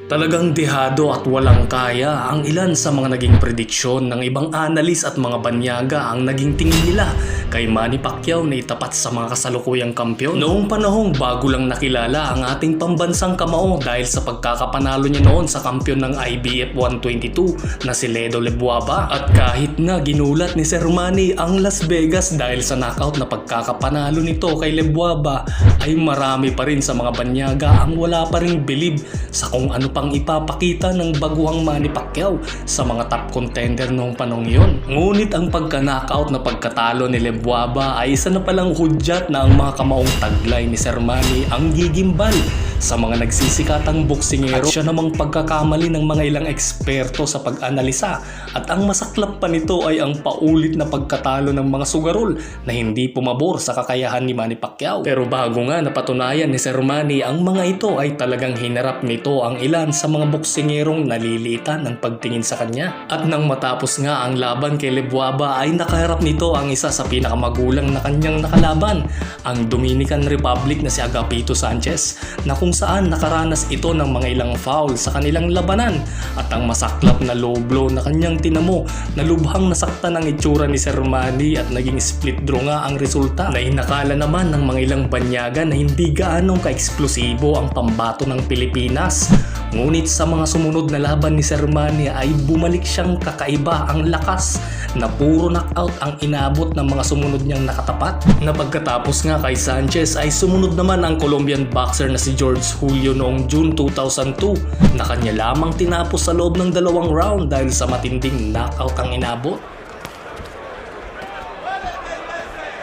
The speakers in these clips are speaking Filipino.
Talagang dehado at walang kaya ang ilan sa mga naging prediksyon ng ibang analis at mga banyaga ang naging tingin nila kay Manny Pacquiao na itapat sa mga kasalukuyang kampiyon. Noong panahong bago lang nakilala ang ating pambansang kamao dahil sa pagkakapanalo niya noon sa kampiyon ng IBF 122 na si Ledo Lebuaba. At kahit na ginulat ni Sir Manny ang Las Vegas dahil sa knockout na pagkakapanalo nito kay Lebuaba, ay marami pa rin sa mga banyaga ang wala pa ring believe sa kung ano pang ipapakita ng baguhang Manny Pacquiao sa mga top contender noong panong yun. Ngunit ang pagka-knockout na pagkatalo ni Lebuaba ay isa na palang hudyat na ang mga kamaong taglay ni Sir Manny ang gigimbal sa mga nagsisikatang boksingero. At siya namang pagkakamali ng mga ilang eksperto sa pag-analisa. At ang masaklap pa nito ay ang paulit na pagkatalo ng mga sugarol na hindi pumabor sa kakayahan ni Manny Pacquiao. Pero bago nga napatunayan ni Sir Manny ang mga ito ay talagang hinarap nito ang ilan sa mga boksingerong nalilitan ng pagtingin sa kanya. At nang matapos nga ang laban kay Lebuaba ay nakaharap nito ang isa sa pinakamagulang na kanyang nakalaban, ang Dominican Republic na si Agapito Sanchez, na kung saan nakaranas ito ng mga ilang foul sa kanilang labanan. At ang masaklap na low blow na kanyang tinamo na lubhang nasaktan ang itsura ni Sir Manny at naging split draw nga ang resulta, na inakala naman ng mga ilang banyaga na hindi gaanong ka-eksplosibo ang pambato ng Pilipinas. Ngunit sa mga sumunod na laban ni Sir Manny ay bumalik siyang kakaiba ang lakas na puro knockout ang inabot ng mga sumunod niyang nakatapat. Na pagkatapos nga kay Sanchez ay sumunod naman ang Colombian boxer na si George Julio noong June 2002 na kanya lamang tinapos sa loob ng 2 round dahil sa matinding knockout ang inabot.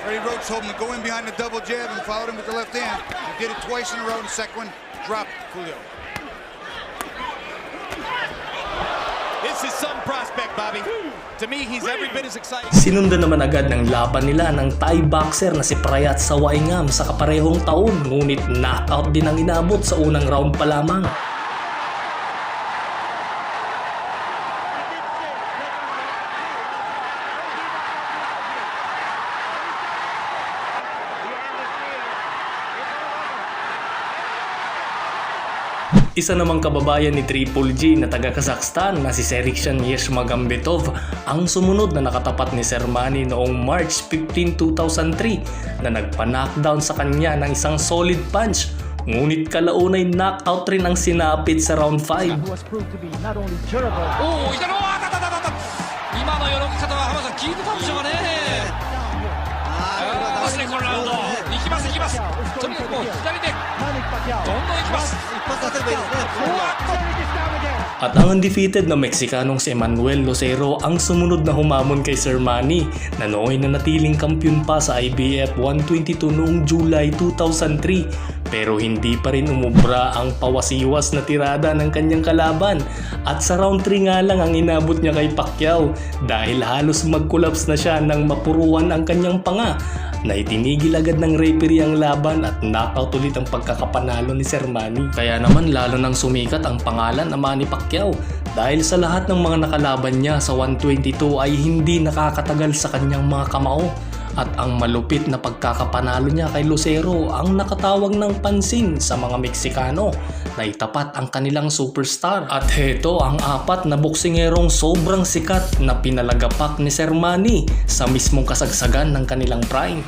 Freddie Roach told him to go in behind the double jab and followed him with the left hand. He did it twice in a row. In the second one, dropped Julio. This is some prospect, Bobby. To me, he's every bit as exciting. Sinundan naman agad ng laban nila ng Thai boxer na si Prayat Sawaingam sa kaparehong taon, ngunit knockout din ang inabot sa unang round pa lamang. Isa namang kababayan ni Triple G na taga Kazakhstan na si Serikshan Yeshmagambetov ang sumunod na nakatapat ni Sir Manny noong March 15, 2003 na nagpa-knockdown sa kanya ng isang solid punch. Ngunit kalaunay knockout rin ang sinapit sa round 5. At ang undefeated na Mexicanong si Emmanuel Lucero ang sumunod na humamon kay Sir Manny na nooy nanatiling kampiyon pa sa IBF 122 noong July 2003, pero hindi pa rin umubra ang pawasiwas na tirada ng kanyang kalaban. At sa round 3 nga lang ang inabot niya kay Pacquiao dahil halos mag-collapse na siya nang mapuruan ang kanyang panga, na itinigil agad ng referee ang laban at knockout ulit ang pagkakapanalo ni Sir Manny. Kaya naman lalo nang sumikat ang pangalan na Manny Pacquiao dahil sa lahat ng mga nakalaban niya sa 122 ay hindi nakakatagal sa kanyang mga kamao. At ang malupit na pagkakapanalo niya kay Lucero ang nakatawag ng pansin sa mga Meksikano na itapat ang kanilang superstar. At heto ang 4 na boksingerong sobrang sikat na pinalagapak ni Sir Manny sa mismong kasagsagan ng kanilang prime.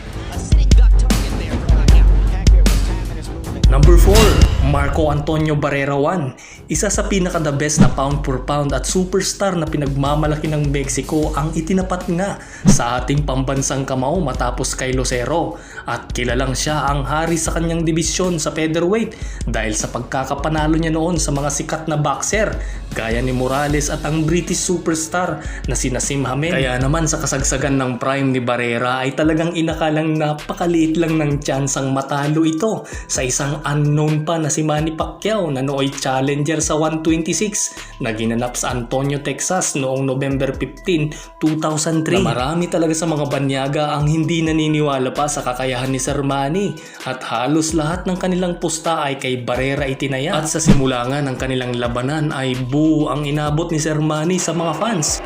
Number 4, Marco Antonio Barrera 1. Isa sa pinaka-the best na pound for pound at superstar na pinagmamalaki ng Mexico ang itinapat nga sa ating pambansang kamao matapos kay Lucero. At kilalang siya ang hari sa kanyang dibisyon sa featherweight dahil sa pagkakapanalo niya noon sa mga sikat na boxer gaya ni Morales at ang British superstar na si Naseem Hamed. Kaya naman sa kasagsagan ng prime ni Barrera ay talagang inakalang napakaliit lang ng tsansang matalo ito sa isang unknown pa na si Manny Pacquiao na nooy challenger sa 126 na ginanap sa Antonio, Texas noong November 15, 2003. Na marami talaga sa mga banyaga ang hindi naniniwala pa sa kakayahan ni Sir Manny at halos lahat ng kanilang pusta ay kay Barrera itinaya. At sa simula nga ng kanilang labanan ay buo ang inabot ni Sir Manny sa mga fans.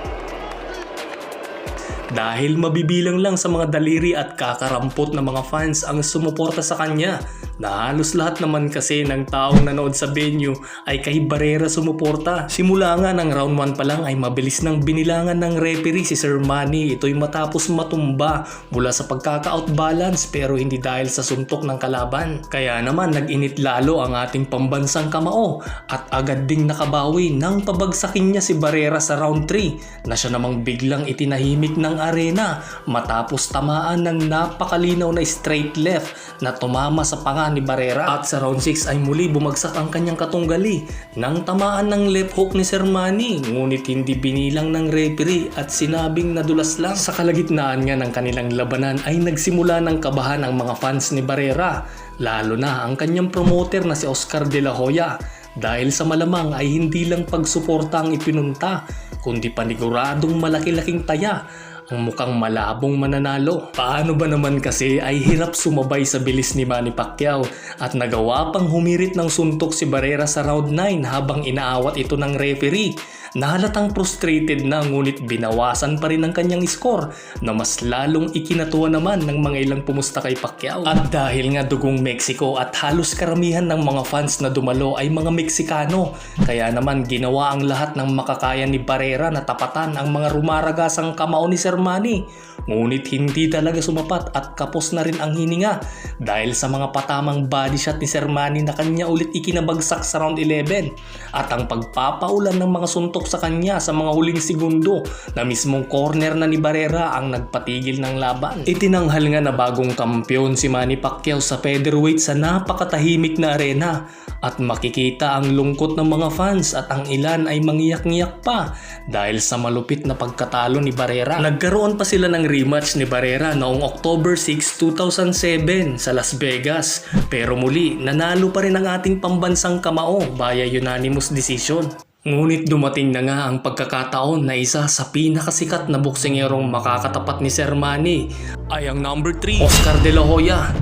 Dahil mabibilang lang sa mga daliri at kakarampot na mga fans ang sumuporta sa kanya na halos lahat naman kasi ng taong nanood sa venue ay kay Barrera sumuporta. Simula nga ng round 1 pa lang ay mabilis nang binilangan ng referee si Sir Manny. Ito'y matapos matumba mula sa pagkaka-outbalance pero hindi dahil sa suntok ng kalaban. Kaya naman nag-init lalo ang ating pambansang kamao at agad ding nakabawi nang pabagsakin niya si Barrera sa round 3 na siya namang biglang itinahimik ng arena matapos tamaan ng napakalinaw na straight left na tumama sa panga ni Barrera. At sa round 6 ay muli bumagsak ang kanyang katunggali nang tamaan ng left hook ni Sir Manny, ngunit hindi binilang ng referee at sinabing nadulas lang. Sa kalagitnaan nga ng kanilang labanan ay nagsimula ng kabahan ang mga fans ni Barrera, lalo na ang kanyang promoter na si Oscar De La Hoya, dahil sa malamang ay hindi lang pagsuporta ang ipinunta kundi paniguradong malaki-laking taya ang mukhang malabong mananalo. Paano ba naman kasi ay hirap sumabay sa bilis ni Manny Pacquiao at nagawa pang humirit ng suntok si Barrera sa round 9 habang inaawat ito ng referee. Nahalatang frustrated na ngunit binawasan pa rin ang kanyang score na mas lalong ikinatuwa naman ng mga ilang pumusta kay Pacquiao. At dahil nga dugong Mexico at halos karamihan ng mga fans na dumalo ay mga Meksikano, kaya naman ginawa ang lahat ng makakaya ni Barrera na tapatan ang mga rumaragasang kamao ni Sir Manny. Ngunit hindi talaga sumapat at kapos na rin ang hininga dahil sa mga patamang body shot ni Sir Manny na kanya ulit ikinabagsak sa round 11 at ang pagpapaulan ng mga suntok sa kanya sa mga huling segundo na mismong corner na ni Barrera ang nagpatigil ng laban. Itinanghal nga na bagong kampiyon si Manny Pacquiao sa featherweight sa napakatahimik na arena at makikita ang lungkot ng mga fans at ang ilan ay mangiyak-ngiyak pa dahil sa malupit na pagkatalo ni Barrera. Nagkaroon pa sila ng rematch ni Barrera noong October 6, 2007 sa Las Vegas, pero muli nanalo pa rin ang ating pambansang kamao via unanimous decision. Ngunit dumating na nga ang pagkakataon na isa sa pinakasikat na boksingerong makakatapat ni Sir Manny ay ang number 3, Oscar De La Hoya.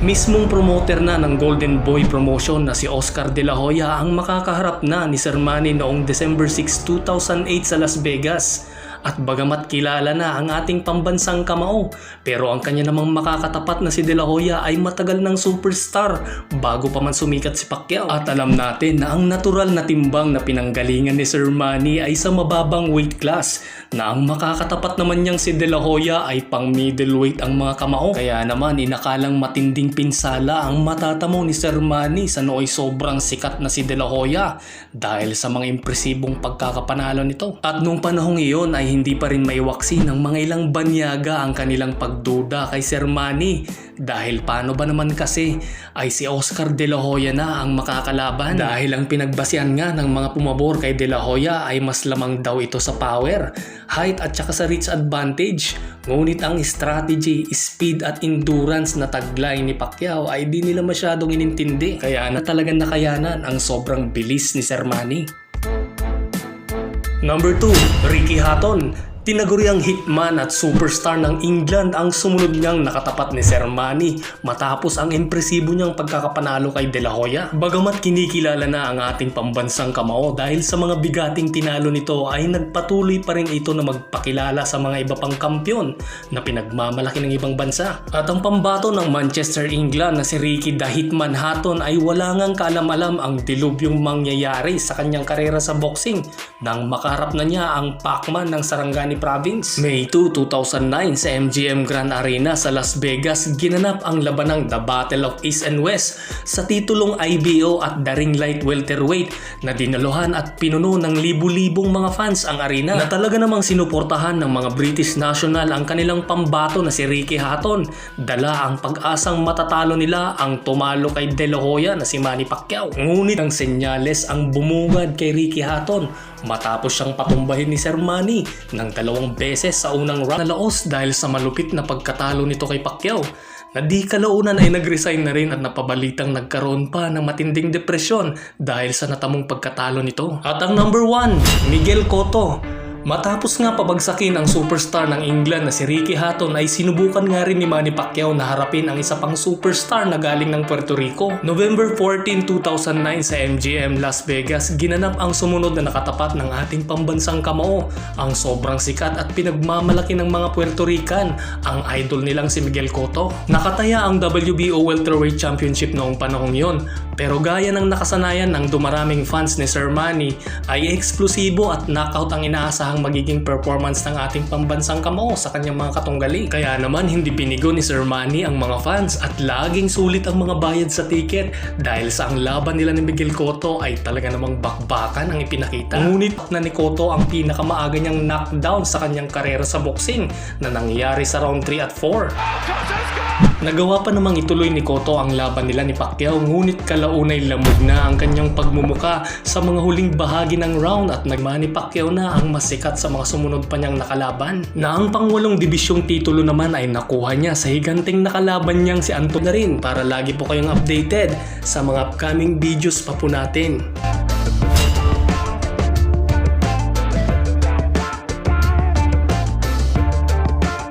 Mismong promoter na ng Golden Boy Promotion na si Oscar De La Hoya ang makakaharap na ni Sir Manny noong December 6, 2008 sa Las Vegas. At bagamat kilala na ang ating pambansang kamao, pero ang kanya namang makakatapat na si De La Hoya ay matagal ng superstar bago pa man sumikat si Pacquiao. At alam natin na ang natural na timbang na pinanggalingan ni Sir Manny ay sa mababang weight class, na ang makakatapat naman niyang si De La Hoya ay pang middleweight ang mga kamao. Kaya naman inakalang matinding pinsala ang matatamo ni Sir Manny sa nooy sobrang sikat na si De La Hoya dahil sa mga impresibong pagkakapanalo nito. At nung panahong iyon ay hindi pa rin maiwaksi ng mga ilang banyaga ang kanilang pagduda kay Sir Manny, dahil paano ba naman kasi ay si Oscar De La Hoya na ang makakalaban, dahil ang pinagbasihan nga ng mga pumabor kay De La Hoya ay mas lamang daw ito sa power, height at saka sa reach advantage. Ngunit ang strategy, speed at endurance na taglay ni Pacquiao ay di nila masyadong inintindi, kaya na talagang nakayanan ang sobrang bilis ni Sir Manny. Number 2, Ricky Hatton. Tinaguriang hitman at superstar ng England ang sumunod niyang nakatapat ni Sir Manny matapos ang impresibo niyang pagkakapanalo kay De La Hoya. Bagamat kinikilala na ang ating pambansang kamao dahil sa mga bigating tinalo nito, ay nagpatuloy pa rin ito na magpakilala sa mga iba pang kampyon na pinagmamalaki ng ibang bansa. At ang pambato ng Manchester, England na si Ricky the Hitman Hatton ay wala ngang kaalam-alam ang dilubyong mangyayari sa kanyang karera sa boxing nang makaharap na niya ang Pacman ng Sarangani Province. May 2, 2009 sa MGM Grand Arena sa Las Vegas ginanap ang labanang The Battle of East and West sa titulong IBO at the ring light welterweight na dinaluhan at pinuno ng libu-libong mga fans ang arena, na talaga namang sinuportahan ng mga British national ang kanilang pambato na si Ricky Hatton. Dala ang pag-asang matatalo nila ang tumalo kay De La Hoya na si Manny Pacquiao. Ngunit ang senyales ang bumungad kay Ricky Hatton matapos siyang patumbahin ni Sir Manny ng 2 beses sa unang round na laos dahil sa malupit na pagkatalo nito kay Pacquiao, na di kalaunan ay nag-resign na rin at napabalitang nagkaroon pa ng matinding depresyon dahil sa natamong pagkatalo nito. At ang number 1, Miguel Cotto. Matapos nga pabagsakin ang superstar ng England na si Ricky Hatton ay sinubukan nga rin ni Manny Pacquiao na harapin ang isa pang superstar na galing ng Puerto Rico. November 14, 2009 sa MGM Las Vegas, ginanap ang sumunod na nakatapat ng ating pambansang kamao, ang sobrang sikat at pinagmamalaki ng mga Puerto Rican, ang idol nilang si Miguel Cotto. Nakataya ang WBO Welterweight Championship noong panahong yon, pero gaya ng nakasanayan ng dumaraming fans ni Sir Manny ay eksklusibo at knockout ang inaasahang magiging performance ng ating pambansang kamao sa kanyang mga katunggali. Kaya naman hindi pinigo ni Sir Manny ang mga fans at laging sulit ang mga bayad sa ticket dahil sa ang laban nila ni Miguel Cotto ay talaga namang bakbakan ang ipinakita. Ngunit na ni Cotto ang pinakamaaga niyang knockdown sa kanyang karera sa boxing na nangyari sa round 3 at 4. Nagawa pa namang ituloy ni Cotto ang laban nila ni Pacquiao, ngunit kalaunay lamog na ang kanyang pagmumuka sa mga huling bahagi ng round at nagmani Pacquiao na ang masikat sa mga sumunod pa niyang nakalaban, na ang pang-8 dibisyong titulo naman ay nakuha niya sa higanting nakalaban niyang si Anton na rin. Para lagi po kayong updated sa mga upcoming videos pa po natin.